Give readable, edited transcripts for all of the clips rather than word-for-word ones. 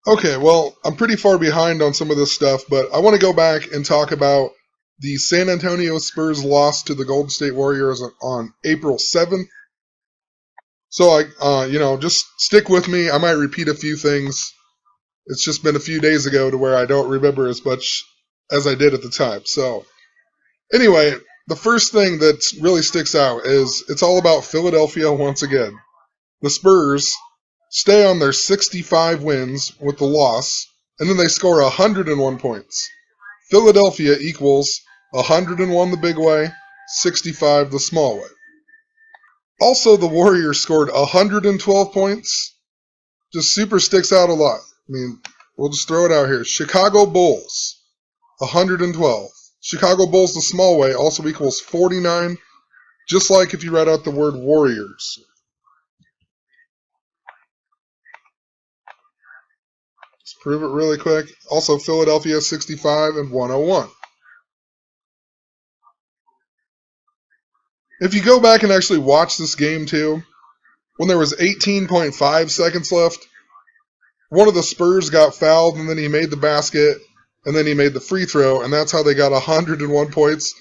Okay, well, I'm pretty far behind on some of this stuff, but I want to go back and talk about the San Antonio Spurs loss to the Golden State Warriors on April 7th. So just stick with me. I might repeat a few things. It's just been a few days ago to where I don't remember as much as I did at the time. So, anyway, the first thing that really sticks out is it's all about Philadelphia once again. The Spurs stay on their 65 wins with the loss, and then they score 101 points. Philadelphia equals 101 the big way, 65 the small way. Also, the Warriors scored 112 points. Just super sticks out a lot. I mean, we'll just throw it out here. Chicago Bulls, 112. Chicago Bulls the small way also equals 49, just like if you read out the word Warriors. Let's prove it really quick. Also, Philadelphia 65 and 101. If you go back and actually watch this game too, when there was 18.5 seconds left, one of the Spurs got fouled and then he made the basket and then he made the free throw, and that's how they got 101 points.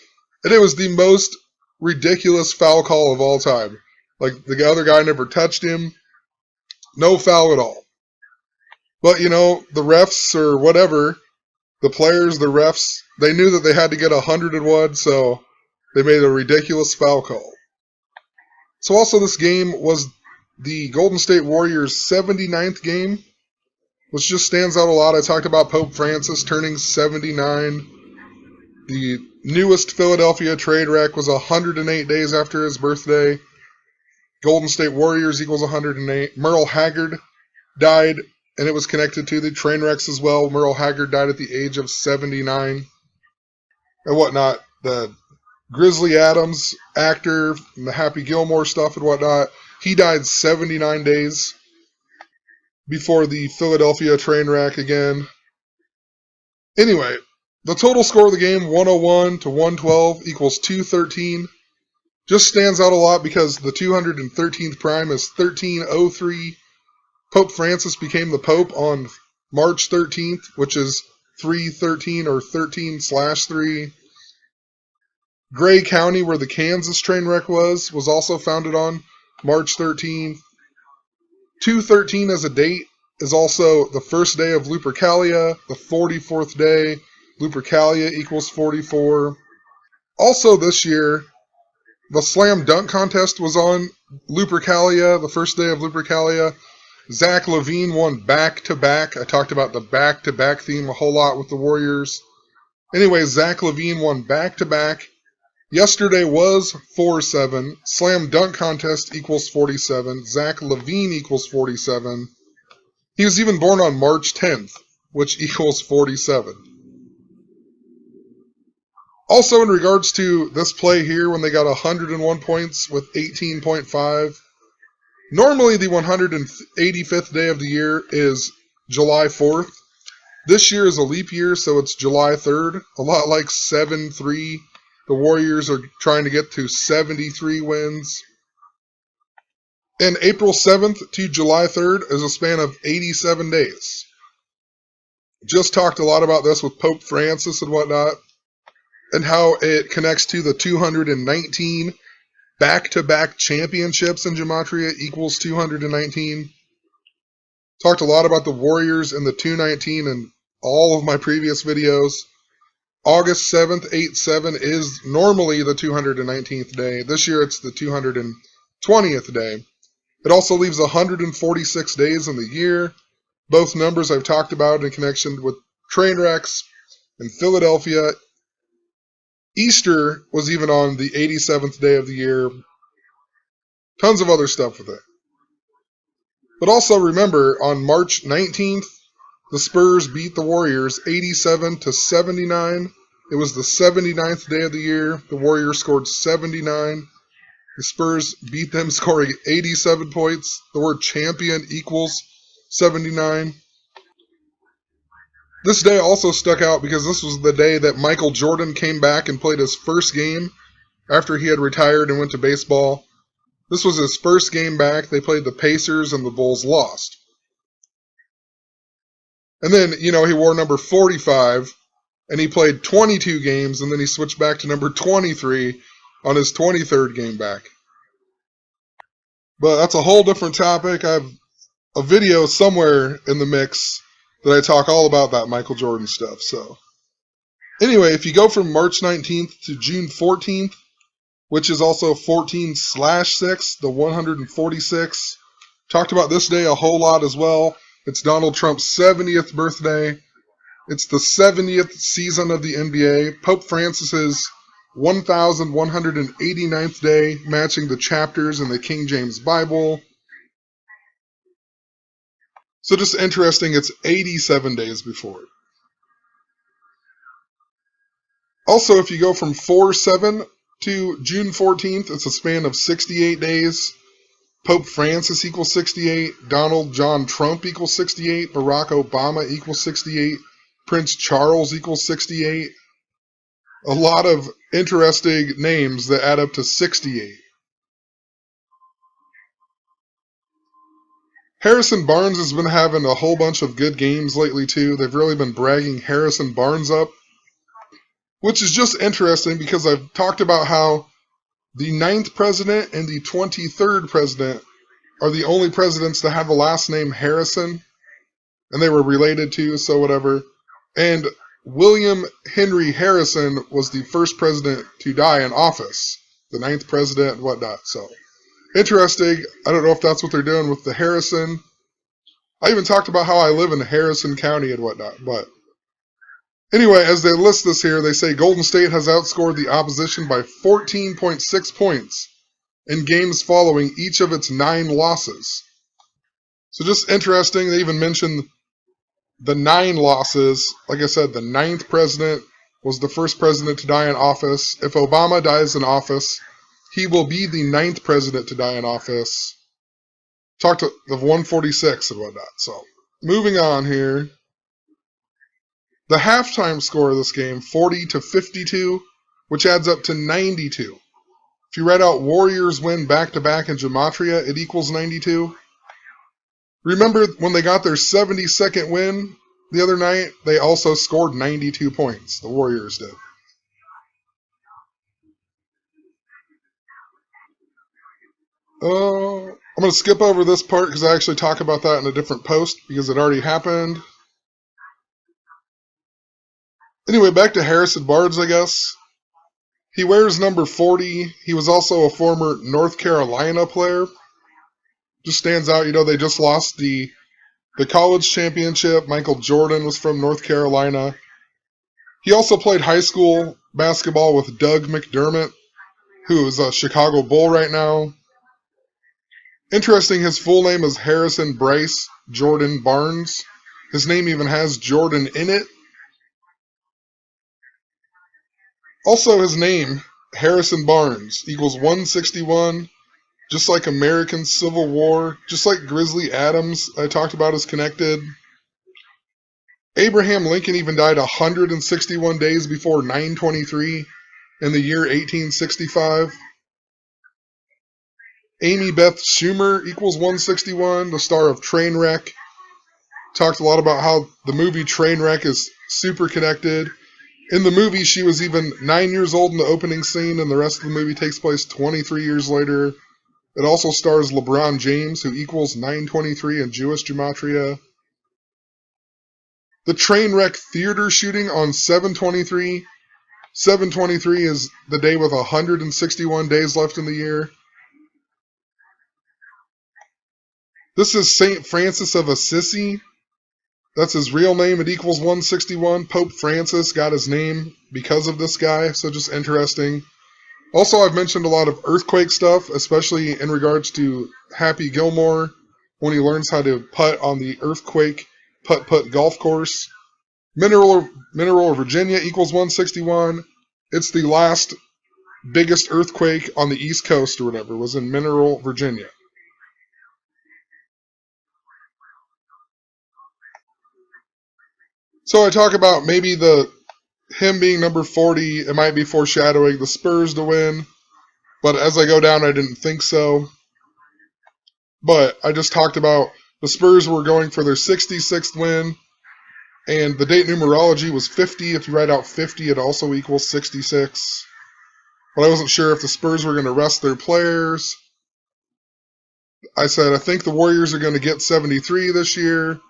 And it was the most ridiculous foul call of all time. Like, the other guy never touched him. No foul at all. But, the refs or whatever, the players, the refs, they knew that they had to get 101, so they made a ridiculous foul call. So also this game was the Golden State Warriors' 79th game, which just stands out a lot. I talked about Pope Francis turning 79. The newest Philadelphia trade wreck was 108 days after his birthday. Golden State Warriors equals 108. Merle Haggard died, and it was connected to the train wrecks as well. Merle Haggard died at the age of 79 and whatnot. The Grizzly Adams actor, and the Happy Gilmore stuff and whatnot, he died 79 days before the Philadelphia train wreck again. Anyway, the total score of the game, 101 to 112, equals 213. Just stands out a lot because the 213th prime is 1303. Pope Francis became the Pope on March 13th, which is 313 or 13/3. Gray County, where the Kansas train wreck was also founded on March 13th. 213 as a date is also the first day of Lupercalia, the 44th day. Lupercalia equals 44. Also this year, the slam dunk contest was on Lupercalia, the first day of Lupercalia. Zach LaVine won back-to-back. I talked about the back-to-back theme a whole lot with the Warriors. Anyway, Zach LaVine won back-to-back. Yesterday was 4-7. Slam dunk contest equals 47. Zach LaVine equals 47. He was even born on March 10th, which equals 47. Also, in regards to this play here, when they got 101 points with 18.5, normally the 185th day of the year is July 4th. This year is a leap year, so it's July 3rd. A lot like 7-3. The Warriors are trying to get to 73 wins. And April 7th to July 3rd is a span of 87 days. Just talked a lot about this with Pope Francis and whatnot, and how it connects to the 219 back-to-back championships in Gematria equals 219. Talked a lot about the Warriors and the 219 in all of my previous videos. August 7th, 8-7 is normally the 219th day. This year it's the 220th day. It also leaves 146 days in the year. Both numbers I've talked about in connection with train wrecks in Philadelphia. Easter was even on the 87th day of the year. Tons of other stuff with it. But also remember, on March 19th, the Spurs beat the Warriors 87-79. It was the 79th day of the year. The Warriors scored 79. The Spurs beat them, scoring 87 points. The word champion equals 79. This day also stuck out because this was the day that Michael Jordan came back and played his first game after he had retired and went to baseball. This was his first game back. They played the Pacers and the Bulls lost. And then, he wore number 45, and he played 22 games, and then he switched back to number 23 on his 23rd game back. But that's a whole different topic. I have a video somewhere in the mix that I talk all about that Michael Jordan stuff. So anyway, if you go from March 19th to June 14th, which is also 14/6, the 146, talked about this day a whole lot as well. It's Donald Trump's 70th birthday. It's the 70th season of the NBA. Pope Francis's 1189th day, matching the chapters in the King James Bible. So just interesting, it's 87 days before it. Also, if you go from 4/7 to June 14th, it's a span of 68 days. Pope Francis equals 68. Donald John Trump equals 68. Barack Obama equals 68. Prince Charles equals 68. A lot of interesting names that add up to 68. Harrison Barnes has been having a whole bunch of good games lately too. They've really been bragging Harrison Barnes up, which is just interesting because I've talked about how the 9th president and the 23rd president are the only presidents to have the last name Harrison, and they were related to, so whatever. And William Henry Harrison was the first president to die in office, the 9th president and whatnot. So interesting. I don't know if that's what they're doing with the Harrison. I even talked about how I live in Harrison County and whatnot. But anyway, as they list this here, they say Golden State has outscored the opposition by 14.6 points in games following each of its 9 losses. So just interesting. They even mentioned the 9 losses. Like I said, the 9th president was the first president to die in office. If Obama dies in office, he will be the 9th president to die in office. Talked of 146 and whatnot. So, moving on here. The halftime score of this game, 40-52, which adds up to 92. If you write out Warriors win back-to-back in Gematria, it equals 92. Remember when they got their 72nd win the other night? They also scored 92 points. The Warriors did. I'm going to skip over this part because I actually talk about that in a different post because it already happened. Anyway, back to Harrison Barnes, I guess. He wears number 40. He was also a former North Carolina player. Just stands out, they just lost the college championship. Michael Jordan was from North Carolina. He also played high school basketball with Doug McDermott, who is a Chicago Bull right now. Interesting, his full name is Harrison Bryce Jordan Barnes. His name even has Jordan in it. Also, his name, Harrison Barnes, equals 161, just like American Civil War, just like Grizzly Adams I talked about is connected. Abraham Lincoln even died 161 days before 9/23 in the year 1865. Amy Beth Schumer equals 161, the star of Trainwreck. Talked a lot about how the movie Trainwreck is super connected. In the movie, she was even 9 years old in the opening scene, and the rest of the movie takes place 23 years later. It also stars LeBron James, who equals 9/23 in Jewish Gematria. The Trainwreck theater shooting on 7/23. 7/23 is the day with 161 days left in the year. This is St. Francis of Assisi. That's his real name. It equals 161. Pope Francis got his name because of this guy, so just interesting. Also, I've mentioned a lot of earthquake stuff, especially in regards to Happy Gilmore when he learns how to putt on the earthquake putt-putt golf course. Mineral, Virginia equals 161. It's the last biggest earthquake on the East Coast or whatever, was in Mineral, Virginia. So I talk about maybe him being number 40, it might be foreshadowing the Spurs to win. But as I go down, I didn't think so. But I just talked about the Spurs were going for their 66th win. And the date numerology was 50. If you write out 50, it also equals 66. But I wasn't sure if the Spurs were going to rest their players. I said, I think the Warriors are going to get 73 this year.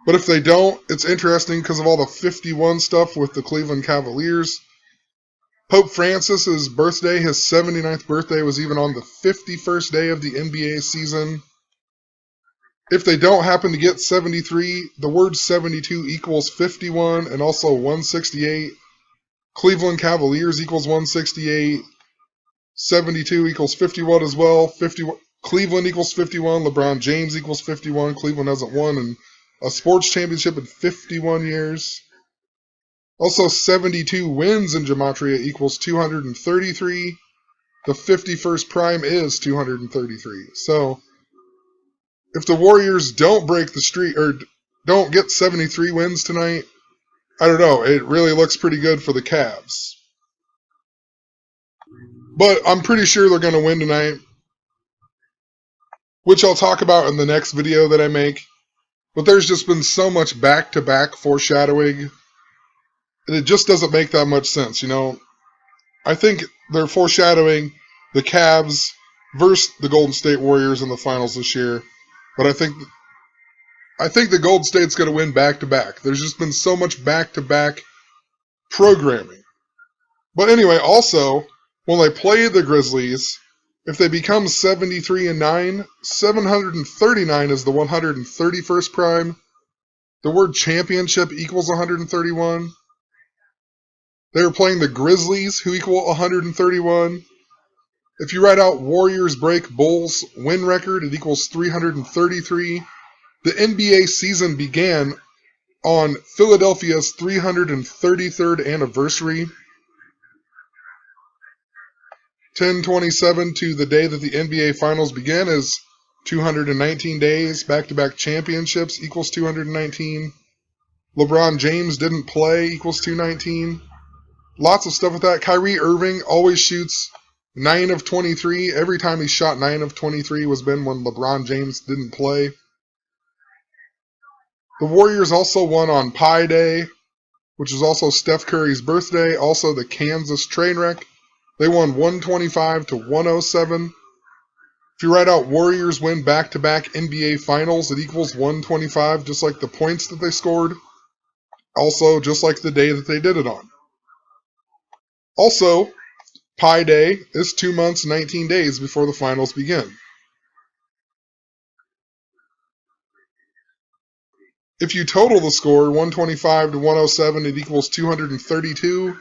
But if they don't, it's interesting because of all the 51 stuff with the Cleveland Cavaliers. Pope Francis's birthday, his 79th birthday, was even on the 51st day of the NBA season. If they don't happen to get 73, the word 72 equals 51 and also 168. Cleveland Cavaliers equals 168. 72 equals 51 as well. 51, Cleveland equals 51. LeBron James equals 51. Cleveland hasn't won in a sports championship in 51 years. Also, 72 wins in Gematria equals 233. The 51st prime is 233. So, if the Warriors don't break the streak or don't get 73 wins tonight, I don't know. It really looks pretty good for the Cavs. But I'm pretty sure they're going to win tonight, which I'll talk about in the next video that I make. But there's just been so much back-to-back foreshadowing, and it just doesn't make that much sense, you know. I think they're foreshadowing the Cavs versus the Golden State Warriors in the finals this year, but I think the Golden State's going to win back-to-back. There's just been so much back-to-back programming. But anyway, also, when they play the Grizzlies, if they become 73-9, 739 is the 131st prime. The word championship equals 131. They were playing the Grizzlies, who equal 131. If you write out Warriors break Bulls win record, it equals 333. The NBA season began on Philadelphia's 333rd anniversary. 10/27 to the day that the NBA Finals began is 219 days. Back-to-back championships equals 219. LeBron James didn't play equals 219. Lots of stuff with that. Kyrie Irving always shoots 9 of 23. Every time he shot 9 of 23 was been when LeBron James didn't play. The Warriors also won on Pi Day, which is also Steph Curry's birthday. Also the Kansas Trainwreck. They won 125 to 107. If you write out Warriors win back-to-back NBA Finals, it equals 125, just like the points that they scored. Also, just like the day that they did it on. Also, Pi Day is 2 months, 19 days before the finals begin. If you total the score, 125 to 107, it equals 232,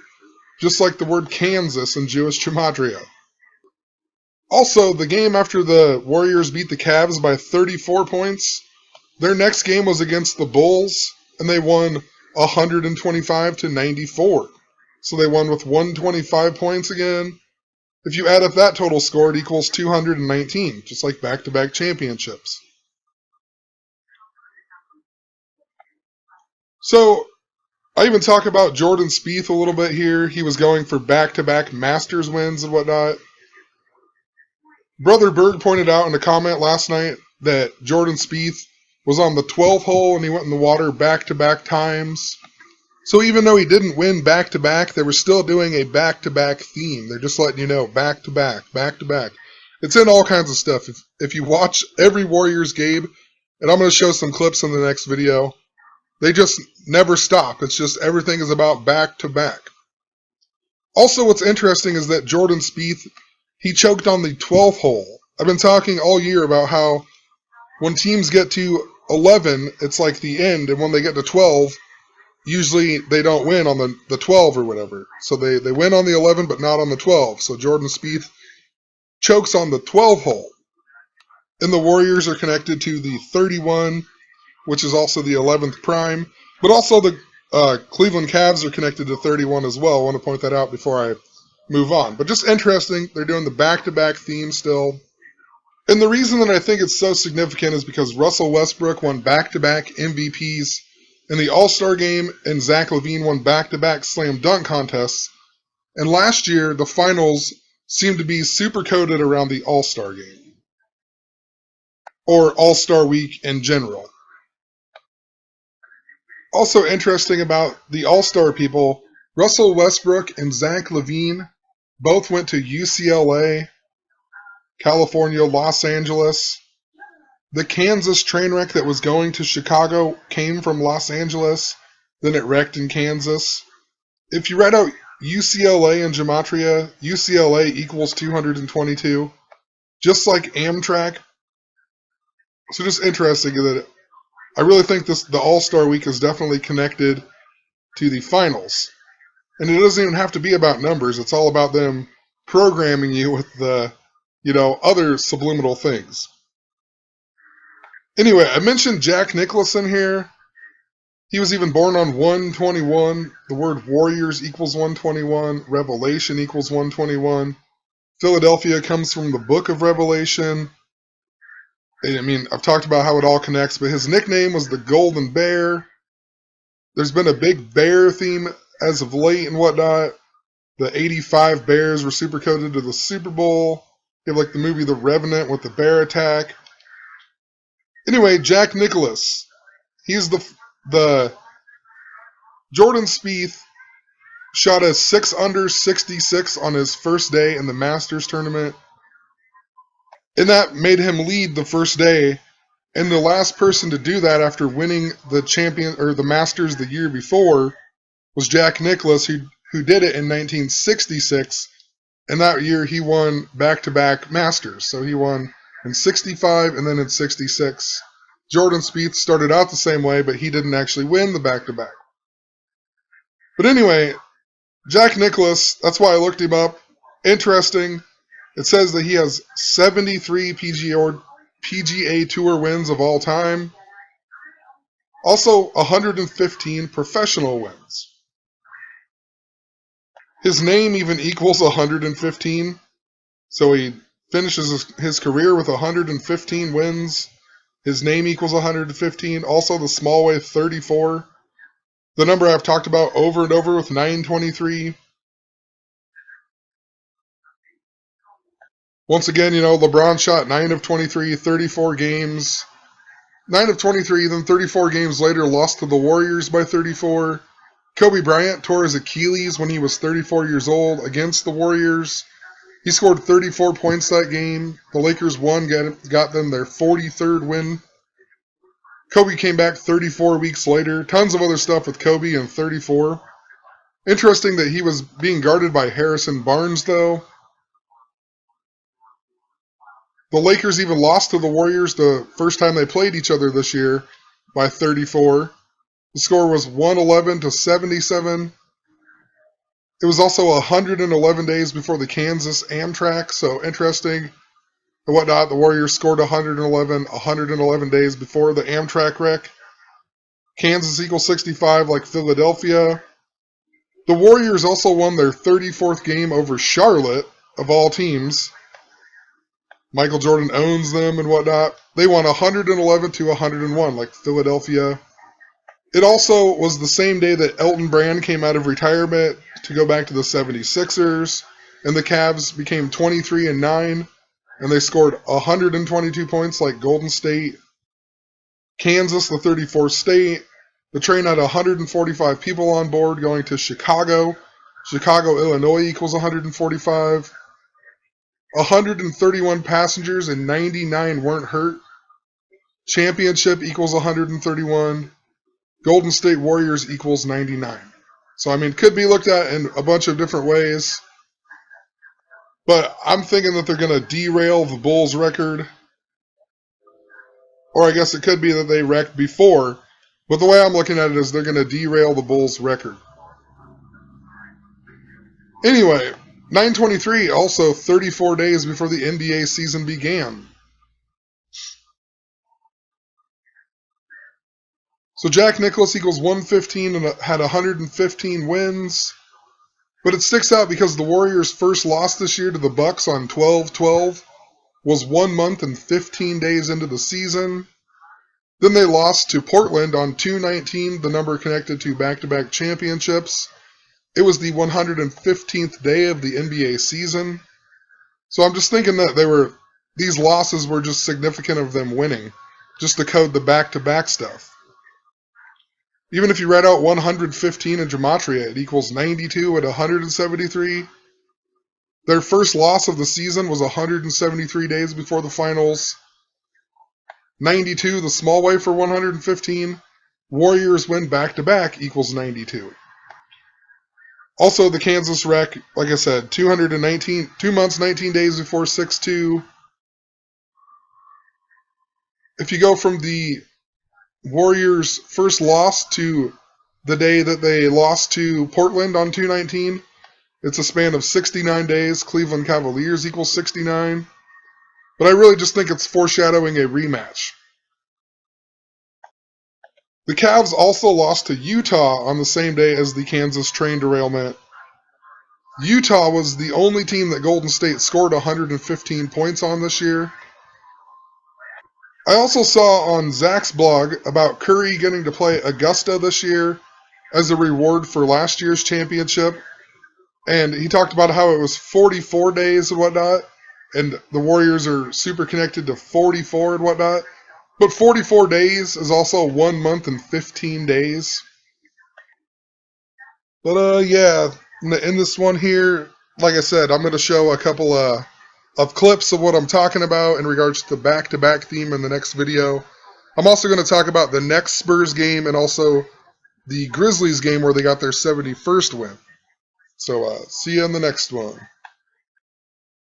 just like the word Kansas in Jewish Gematria. Also, the game after the Warriors beat the Cavs by 34 points, their next game was against the Bulls, and they won 125 to 94. So they won with 125 points again. If you add up that total score, it equals 219, just like back-to-back championships. So, I even talk about Jordan Spieth a little bit here. He was going for back-to-back Masters wins and whatnot. Brother Berg pointed out in a comment last night that Jordan Spieth was on the 12th hole and he went in the water back-to-back times. So even though he didn't win back-to-back, they were still doing a back-to-back theme. They're just letting you know, back-to-back, back-to-back. It's in all kinds of stuff. If you watch every Warriors game, and I'm going to show some clips in the next video, they just never stop. It's just everything is about back-to-back. Also, what's interesting is that Jordan Spieth, he choked on the 12th hole. I've been talking all year about how when teams get to 11, it's like the end, and when they get to 12, usually they don't win on the 12 or whatever. So they win on the 11, but not on the 12. So Jordan Spieth chokes on the 12th hole. And the Warriors are connected to the 31, which is also the 11th prime. But also the Cleveland Cavs are connected to 31 as well. I want to point that out before I move on. But just interesting, they're doing the back-to-back theme still. And the reason that I think it's so significant is because Russell Westbrook won back-to-back MVPs in the All-Star Game, and Zach LaVine won back-to-back slam dunk contests. And last year, the finals seemed to be super coded around the All-Star Game. Or All-Star Week in general. Also interesting about the All-Star people, Russell Westbrook and Zach LaVine both went to UCLA, California, Los Angeles. The Kansas train wreck that was going to Chicago came from Los Angeles, then it wrecked in Kansas. If you write out UCLA in gematria, UCLA equals 222, just like Amtrak. So just interesting that I really think the All-Star Week is definitely connected to the finals. And it doesn't even have to be about numbers. It's all about them programming you with the, other subliminal things. Anyway, I mentioned Jack Nicholson here. He was even born on 121. The word Warriors equals 121. Revelation equals 121. Philadelphia comes from the book of Revelation. I mean, I've talked about how it all connects, but his nickname was the Golden Bear. There's been a big bear theme as of late and whatnot. The 85 Bears were supercoded to the Super Bowl. You have like the movie The Revenant with the bear attack. Anyway, Jack Nicklaus. He's the Jordan Spieth shot a 6 under 66 on his first day in the Masters tournament. And that made him lead the first day. And the last person to do that after winning the Masters the year before was Jack Nicklaus, who did it in 1966. And that year he won back-to-back Masters. So he won in 65 and then in 66. Jordan Spieth started out the same way, but he didn't actually win the back-to-back. But anyway, Jack Nicklaus, that's why I looked him up. Interesting. It says that he has 73 PGA Tour wins of all time. Also, 115 professional wins. His name even equals 115. So he finishes his career with 115 wins. His name equals 115. Also, the small wave 34. The number I've talked about over and over with 923. Once again, LeBron shot 9 of 23, 34 games. 9 of 23, then 34 games later lost to the Warriors by 34. Kobe Bryant tore his Achilles when he was 34 years old against the Warriors. He scored 34 points that game. The Lakers won, got them their 43rd win. Kobe came back 34 weeks later. Tons of other stuff with Kobe in 34. Interesting that he was being guarded by Harrison Barnes, though. The Lakers even lost to the Warriors the first time they played each other this year by 34. The score was 111 to 77. It was also 111 days before the Kansas Amtrak, so interesting and whatnot. The Warriors scored 111 days before the Amtrak wreck. Kansas equals 65 like Philadelphia. The Warriors also won their 34th game over Charlotte, of all teams. Michael Jordan owns them and whatnot. They won 111 to 101 like Philadelphia. It also was the same day that Elton Brand came out of retirement to go back to the 76ers, and the Cavs became 23-9, and they scored 122 points like Golden State. Kansas, the 34th state. The train had 145 people on board going to Chicago. Chicago, Illinois equals 145. 131 passengers and 99 weren't hurt. Championship equals 131. Golden State Warriors equals 99. So, it could be looked at in a bunch of different ways. But I'm thinking that they're going to derail the Bulls record. Or I guess it could be that they wrecked before. But the way I'm looking at it is they're going to derail the Bulls record. Anyway, 923, also 34 days before the NBA season began. So Jack Nicklaus equals 115 and had 115 wins. But it sticks out because the Warriors' first loss this year to the Bucks on 12-12 was 1 month and 15 days into the season. Then they lost to Portland on 2-19, the number connected to back-to-back championships. It was the 115th day of the NBA season. So I'm just thinking that these losses were just significant of them winning, just to code the back-to-back stuff. Even if you write out 115 in gematria, it equals 92 at 173. Their first loss of the season was 173 days before the finals. 92, the small way for 115. Warriors win back-to-back equals 92. Also, the Kansas wreck, like I said, 2 months, 19 days before 6-2. If you go from the Warriors' first loss to the day that they lost to Portland on 2/19, it's a span of 69 days. Cleveland Cavaliers equals 69. But I really just think it's foreshadowing a rematch. The Cavs also lost to Utah on the same day as the Kansas train derailment. Utah was the only team that Golden State scored 115 points on this year. I also saw on Zach's blog about Curry getting to play Augusta this year as a reward for last year's championship. And he talked about how it was 44 days and whatnot, and the Warriors are super connected to 44 and whatnot. But 44 days is also 1 month and 15 days. But yeah, in this one here, like I said, I'm going to show a couple of clips of what I'm talking about in regards to the back-to-back theme in the next video. I'm also going to talk about the next Spurs game and also the Grizzlies game where they got their 71st win. So see you in the next one.